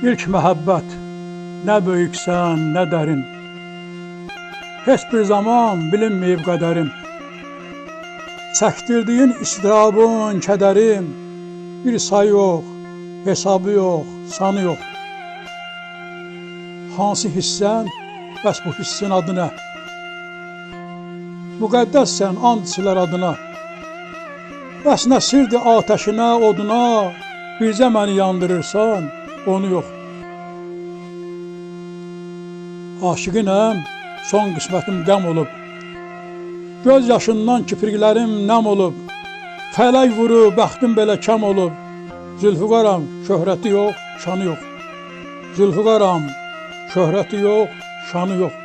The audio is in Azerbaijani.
İlk məhəbbət, nə böyüksən, nə dərin, heç bir zaman bilinməyib qədərim. Çəkdirdiyin istirabın, kədərim, bir sayı yox, hesabı yox, sanı yox. Hansı hissən, bəs bu hissin adı nə? Müqəddəssən, and içilər adına. Bəs nə sirdir atəşinə, oduna, bircə məni yandırırsan, onu yox. Aşiqinəm, son qismətim qəm olub. Göz yaşından kipriklərim nəm olub. Fələk vurub, bəxtim belə kəm olub. Zülfüqaram, şöhrəti yox, şanı yox. Zülfüqaram, şöhrəti yox, şanı yox.